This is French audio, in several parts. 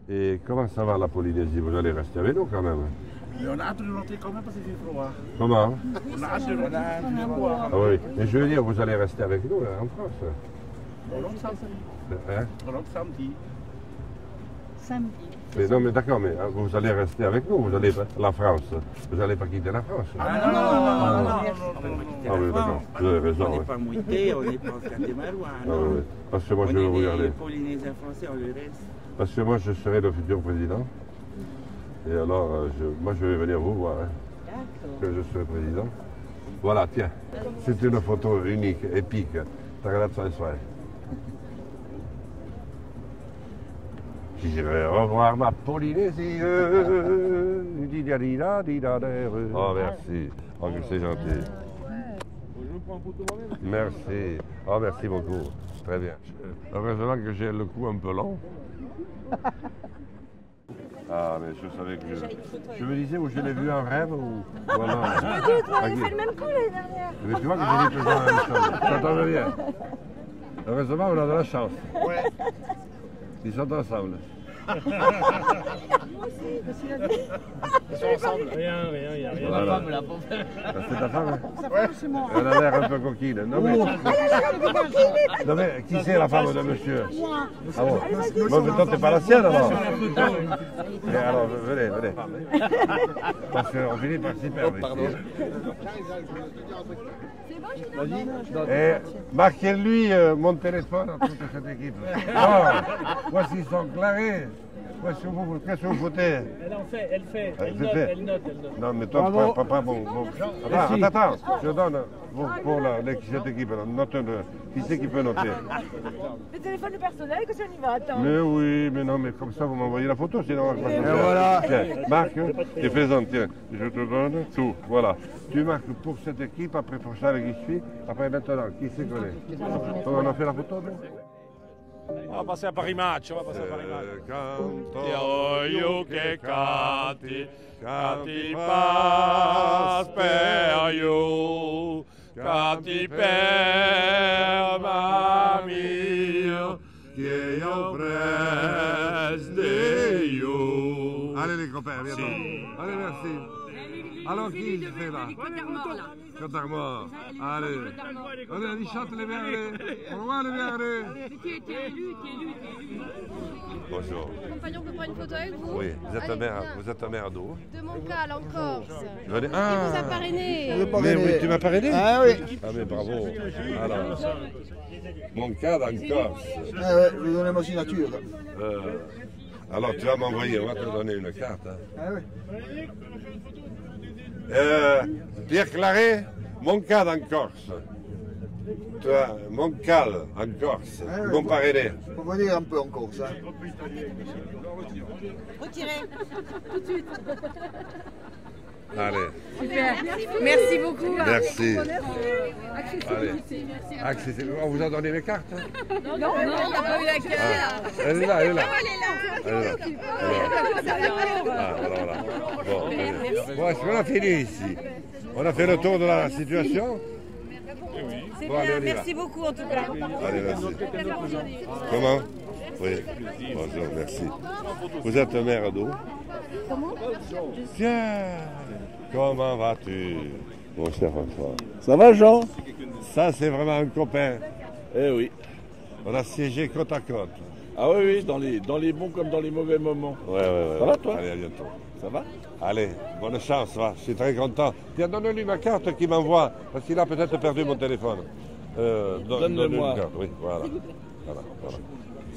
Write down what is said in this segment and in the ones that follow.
Et comment ça va la Polynésie? Vous allez rester avec nous quand même? Mais on a hâte de rentrer quand même parce qu'il fait froid. Comment? On a hâte de rentrer. Ah oui, mais je veux dire, vous allez rester avec nous là, en France? On rentre samedi. Hein? On rentre samedi. Samedi. Mais non, mais d'accord, mais vous allez rester avec nous, vous allez la France. Vous n'allez pas quitter la France. Ah non. Ah oui, d'accord, vous avez raison. On n'est Oui. pas mouillé, on n'est pas Guatémalouan. Ah oui. Parce que moi, je vais On vous est des regarder. Polynésiens français, on le reste. Parce que moi, je serai le futur président. Et alors, moi, je vais venir vous voir, hein, que je serai président. Voilà, tiens. C'est une photo unique, épique. Tagalatsa Israël. J'irai revoir ma Polynésie. Oh, merci. Oh, que c'est gentil. Merci. Oh, merci beaucoup. Très bien. Heureusement que j'ai le cou un peu long. Ah, mais je savais que je me disais où je l'ai vu en rêve ou alors. On avait fait le même coup l'année dernière. Mais tu vois que j'ai dit toujours la même chose. Ça tombe bien. Heureusement, on a de la chance. Ouais. Ils sont ensemble. Moi aussi, parce qu'il a dit. Ils sont ensemble. Rien, il n'y a rien. Voilà. La pauvre. C'est ta femme, hein? Sa femme, c'est moi. Elle a l'air un peu coquine. Non mais qui c'est la femme de monsieur? Moi. Ah bon? Bon, mais toi, t'es pas la sienne alors? Mais alors, venez. Parce qu'on finit par s'y perdre ici. Et marquez-lui mon téléphone à toute cette équipe. Oh, voici son claret. Qu'est-ce que vous foutez? Elle fait. Elle note. Non, mais toi, papa, bon. Attends, je donne pour cette équipe. Note-le. Qui c'est qui peut noter? Le téléphone personnel, que ça y va, attends. Mais oui, mais non, mais comme ça, vous m'envoyez la photo, sinon... Et voilà. Tiens, Marc, tu présentes, tiens, je te donne tout, voilà. Tu marques pour cette équipe, après pour ça, qui suit, après maintenant, qui c'est connaît? On a fait la photo, non? On va passer à Paris Match. Canto io che canti per io, canti per mamma che io preste io. Allez les copains, bientôt. Allez, merci. Alors qui fait là? Côte d'Armor. Allez. Allez, chante les verres. On voit les verres. Qui est élu. Bonjour. Compagnon, on peut prendre une photo avec vous? Oui, vous êtes Allez, un maire d'où? De Montcal, en Corse. Je vais dire- Qui vous a parrainé? Mais oui, tu m'as parrainé? Ah oui. Ah mais bravo. Alors, mon cas en Corse. Ah ouais, je vais donner ma signature. Alors tu vas m'envoyer, on va te donner une carte. Hein. Ah oui. Pierre Claret, Montcade en Corse. Toi, Montcal en Corse. Ah oui, Mon parrainé. On va dire un peu en Corse. Hein. Retirez. Allez, Super. Merci beaucoup. merci. Allez. On vous a donné mes cartes? Hein? Non, on n'a pas eu la carte. Elle est là. Elle est là. Ah, Voilà. Bon, est-ce qu'on a fini ici? On a fait le tour de la situation? C'est Bon, allez, bien, on y va. merci beaucoup en tout cas. Allez, merci. Comment? Oui. Bonjour, merci. Vous êtes maire d'où? Comment? Tiens, comment vas-tu, mon cher François? Ça va, Jean? Ça, c'est vraiment un copain. Eh oui. On a siégé côte à côte. Ah oui, dans les bons comme dans les mauvais moments. Ouais. Ça va, toi? Allez, à bientôt. Ça va? Allez, bonne chance, va. Je suis très content. Tiens, donne-lui ma carte qu'il m'envoie, parce qu'il a peut-être perdu mon téléphone. Donne-le-moi. Donne-lui une carte, oui, voilà.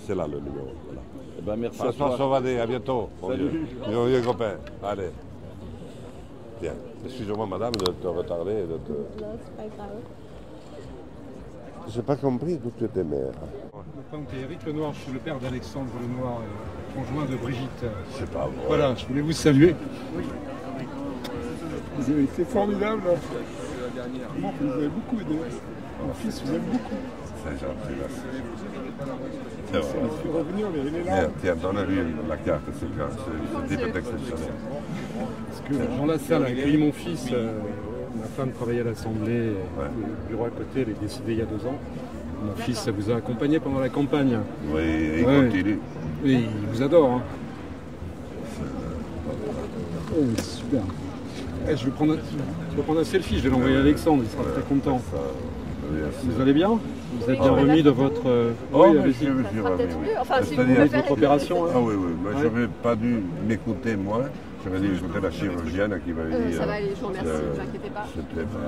C'est là le numéro. Voilà. Eh ben, merci à François toi. Sauvadé, à bientôt. Mon Salut. vieux copain. Allez. Tiens, excusez-moi, madame, de te retarder. Non, c'est pas grave. J'ai pas compris d'où tu étais maire. Mon père, Éric Lenoir, je suis le père d'Alexandre Lenoir, conjoint de Brigitte. C'est pas vrai. Voilà, je voulais vous saluer. Vous avez été formidable. Moi, vous avez beaucoup aidé. Mon fils vous aime beaucoup. C'est gentil, merci. C'est Ça vrai. m'a fait revenir les larmes. Tiens, donne-lui la carte, ce type est exceptionnel. Parce que Jean Lassalle a accueilli mon fils. Ma femme travaillait à l'Assemblée. Le bureau à côté, elle est décédée il y a 2 ans. Mon fils, ça vous a accompagné pendant la campagne. Oui, il Ouais. continue. Et il vous adore. Hein. Oh, super. Eh, je vais prendre un selfie, je vais l'envoyer à Alexandre, il sera très content. Vous allez bien? Vous êtes bien remis de votre... Oh, oui, monsieur, allez-y. monsieur, Ça sera peut-être mieux. Enfin, si vous Avec préférez. votre opération, hein. Ah oui, oui, mais Ouais. je n'avais pas dû m'écouter moi, j'avais dû écouter la chirurgienne qui m'avait dit... Ça va aller, je vous remercie, ne vous inquiétez pas. C'était pas...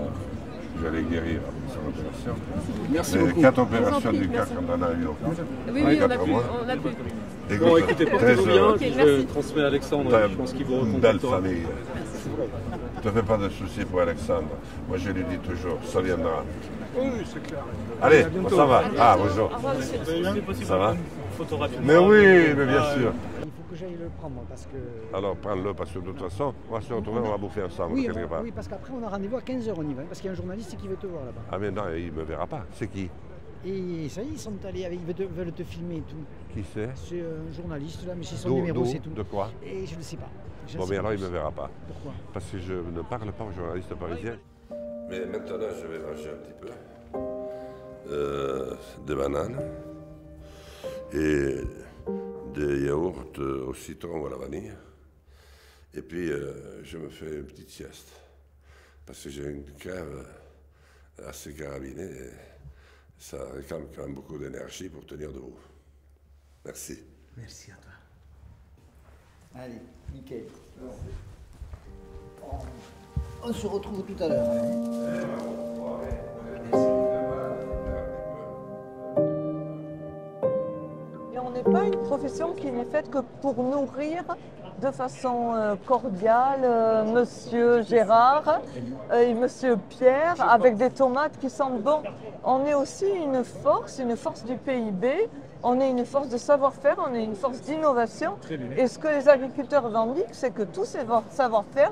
J'allais guérir après son opération. Merci Mais beaucoup. 4 opérations du cœur quand on a eu aucun. Oui, oui, on a Quatre pu. mois. On a pu. Bon, écoutez, portez-vous bien, heureux. puis Ok, je merci. transmets à Alexandre, T'as je pense qu'il vous une belle recontactera. famille. Ne te fais pas de soucis pour Alexandre. Moi, je lui dis toujours, ça viendra. Oui, c'est clair. Allez, À bientôt. ça va. Ah, bonjour. Au revoir, monsieur. Ça va? Mais oui, mais bien sûr. Il faut que j'aille le prendre parce que... Alors, prends-le, parce que de toute façon, on va se retrouver, on va bouffer ensemble, Oui, quelque part. oui, parce qu'après on a rendez-vous à 15h on y va, parce qu'il y a un journaliste qui veut te voir là-bas. Ah, mais non, il ne me verra pas. C'est qui? Et ça y est, ils sont allés, veulent te filmer et tout. Qui c'est? C'est un journaliste là, mais c'est son D'où, numéro, d'où, c'est tout. de quoi? Et je ne sais pas. Je Bon, sais mais pas alors, il plus. ne me verra pas. Pourquoi? Parce que je ne parle pas aux journalistes parisiens. Mais maintenant, je vais manger un petit peu. Des bananes et des yaourts au citron ou à la vanille. Et puis, je me fais une petite sieste. Parce que j'ai une crève assez carabinée et ça réclame quand même beaucoup d'énergie pour tenir debout. Merci. Merci à toi. Allez, nickel. On se retrouve tout à l'heure. Et on n'est pas une profession qui n'est faite que pour nourrir de façon cordiale Monsieur Gérard et Monsieur Pierre avec des tomates qui sentent bon. On est aussi une force du PIB, on est une force de savoir-faire, on est une force d'innovation. Et ce que les agriculteurs revendiquent, c'est que tous ces savoir-faire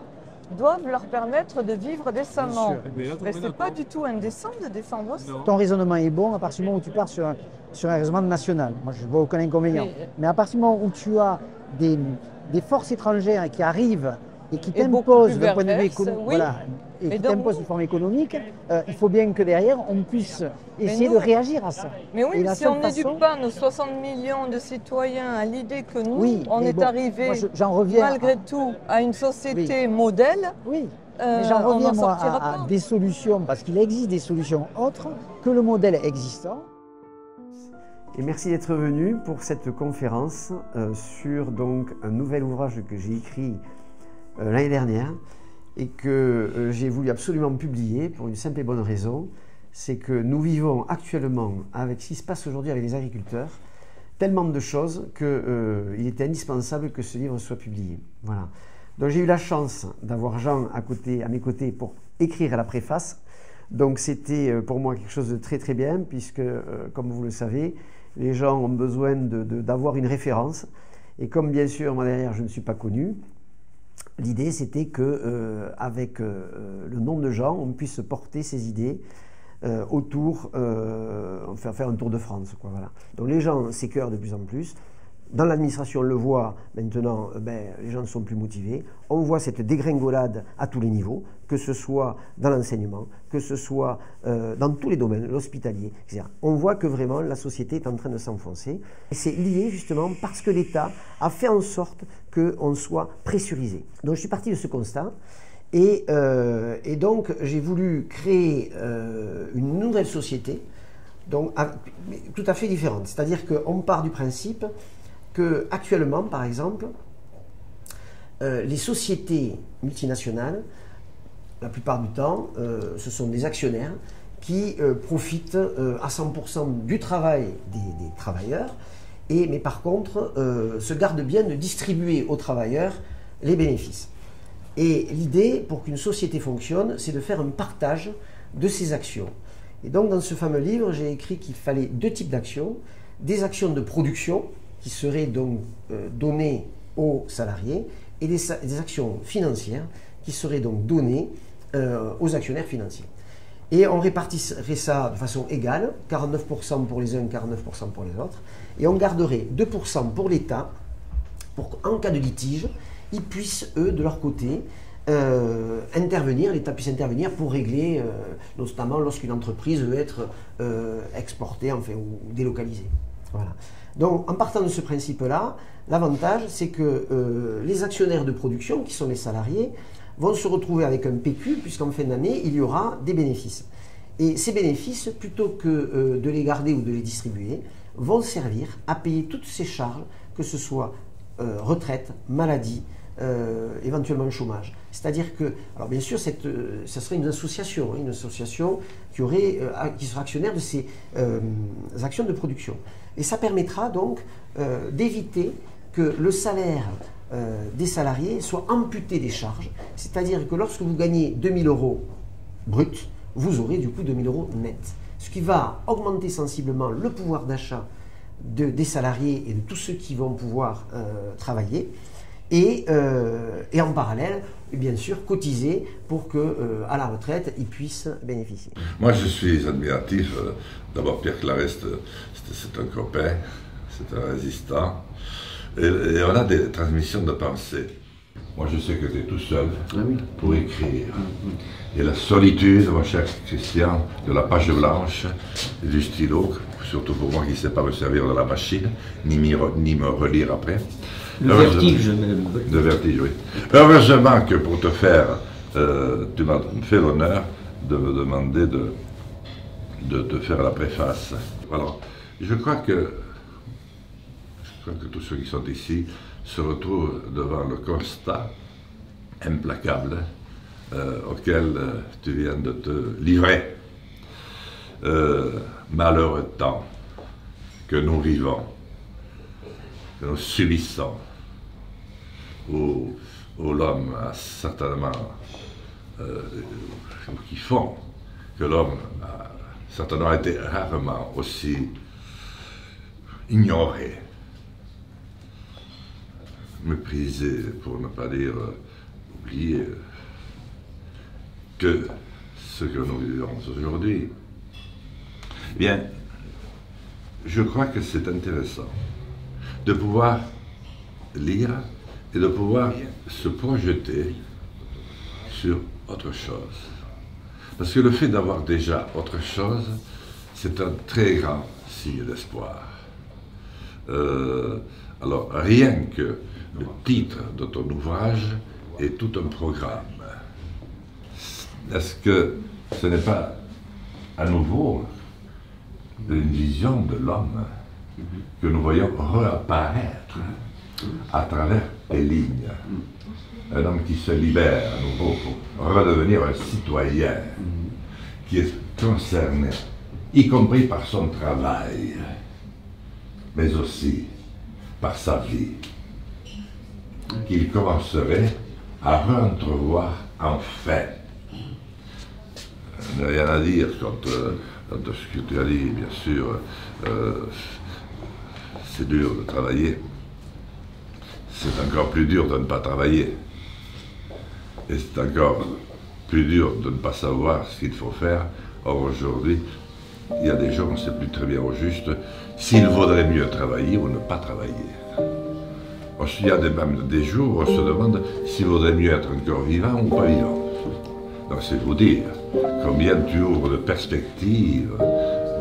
doivent leur permettre de vivre décemment. Mais ce n'est pas du tout indécent de défendre ça. Ton raisonnement est bon à partir du moment où tu pars sur un raisonnement national. Moi, je ne vois aucun inconvénient. Mais à partir du moment où tu as des forces étrangères qui arrivent et qui t'imposent d'un point de vue économique, voilà, et qui t'imposent une forme économique, il faut bien que derrière, on puisse essayer de réagir à ça. Mais oui, Et la si on seule façon- n'éduque pas nos 60 millions de citoyens à l'idée que nous, Oui, on mais est bon, arrivé moi, j'en reviens malgré tout à une société modèle, Oui, mais j'en on reviens n'en moi sortira à pas. des solutions, parce qu'il existe des solutions autres que le modèle existant. Et merci d'être venu pour cette conférence sur donc un nouvel ouvrage que j'ai écrit l'année dernière et que j'ai voulu absolument publier pour une simple et bonne raison, c'est que nous vivons actuellement avec ce qui se passe aujourd'hui avec les agriculteurs tellement de choses qu'il était indispensable que ce livre soit publié. Voilà. Donc j'ai eu la chance d'avoir Jean à mes côtés pour écrire la préface. Donc c'était pour moi quelque chose de très très bien puisque, comme vous le savez, les gens ont besoin d'avoir une référence. Et comme bien sûr, moi derrière, je ne suis pas connu, l'idée c'était que avec le nom de Jean, on puisse porter ses idées autour, faire un tour de France. Quoi, voilà. Donc les gens s'écœurent de plus en plus. Dans l'administration, on le voit maintenant, les gens ne sont plus motivés. On voit cette dégringolade à tous les niveaux, que ce soit dans l'enseignement, que ce soit dans tous les domaines, l'hospitalier, etc. On voit que vraiment la société est en train de s'enfoncer. Et c'est lié justement parce que l'État a fait en sorte qu'on soit pressurisé. Donc je suis parti de ce constat. Et donc j'ai voulu créer une nouvelle société, donc, tout à fait différente. C'est-à-dire qu'on part du principe qu'actuellement, par exemple, les sociétés multinationales, la plupart du temps, ce sont des actionnaires qui profitent à 100% du travail des travailleurs, mais par contre se gardent bien de distribuer aux travailleurs les bénéfices. Et l'idée, pour qu'une société fonctionne, c'est de faire un partage de ces actions. Et donc, dans ce fameux livre, j'ai écrit qu'il fallait deux types d'actions. Des actions de production, qui seraient donc données aux salariés, et des actions financières, qui seraient donc données aux actionnaires financiers. Et on répartirait ça de façon égale, 49% pour les uns, 49% pour les autres, et on garderait 2% pour l'État, pour qu'en cas de litige, ils puissent, eux, de leur côté, intervenir, l'État puisse intervenir pour régler, notamment lorsqu'une entreprise veut être exportée, enfin, ou délocalisée. Voilà. Donc en partant de ce principe-là, l'avantage c'est que les actionnaires de production, qui sont les salariés, vont se retrouver avec un PQ, puisqu'en fin d'année, il y aura des bénéfices. Et ces bénéfices, plutôt que de les garder ou de les distribuer, vont servir à payer toutes ces charges, que ce soit retraite, maladie, éventuellement chômage. C'est-à-dire que, alors bien sûr, ça serait une association qui sera actionnaire de ces actions de production. Et ça permettra donc d'éviter que le salaire des salariés soit amputé des charges. C'est-à-dire que lorsque vous gagnez 2 000 € bruts, vous aurez du coup 2 000 € net. Ce qui va augmenter sensiblement le pouvoir d'achat des salariés et de tous ceux qui vont pouvoir travailler. Et en parallèle, bien sûr, cotiser pour qu'à la retraite, ils puissent bénéficier. Moi, je suis admiratif. D'abord, Pierre Clarest, c'est un copain, c'est un résistant. Et on a des transmissions de pensée. Moi, je sais que tu es tout seul pour écrire. Et la solitude, mon cher Christian, de la page blanche et du stylo, surtout pour moi qui ne sais pas me servir de la machine, ni me relire après. Le vertige même. Le vertige, oui. Heureusement que pour te faire, tu m'as fait l'honneur de me demander de faire la préface. Alors, je crois que tous ceux qui sont ici se retrouvent devant le constat implacable auquel tu viens de te livrer. Malheureux temps que nous vivons, que nous subissons, où l'homme a certainement, qui font que l'homme a certainement été rarement aussi ignoré, méprisé, pour ne pas dire oublié, que ce que nous vivons aujourd'hui. Bien, je crois que c'est intéressant de pouvoir lire et de pouvoir se projeter sur autre chose. Parce que le fait d'avoir déjà autre chose, c'est un très grand signe d'espoir. Alors, rien que le titre de ton ouvrage est tout un programme. Est-ce que ce n'est pas à nouveau une vision de l'homme que nous voyons réapparaître à travers les lignes? Un homme qui se libère à nouveau pour redevenir un citoyen qui est concerné, y compris par son travail, mais aussi par sa vie, qu'il commencerait à entrevoir enfin. Il n'y a rien à dire quand ce que tu as dit, bien sûr, c'est dur de travailler. C'est encore plus dur de ne pas travailler. Et c'est encore plus dur de ne pas savoir ce qu'il faut faire. Or, aujourd'hui, il y a des gens, on ne sait plus très bien au juste s'il vaudrait mieux travailler ou ne pas travailler. Il y a même des jours où on se demande s'il vaudrait mieux être encore vivant ou pas vivant. Donc c'est vous dire combien tu ouvres de perspectives,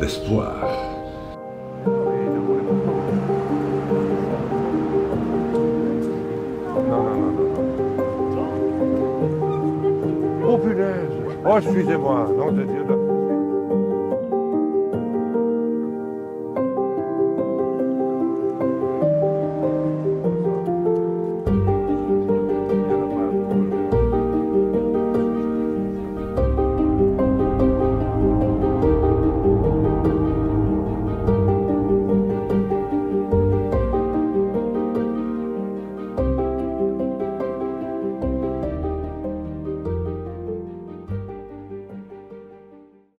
d'espoir. Oh punaise! Oh, excusez-moi, nom de Dieu.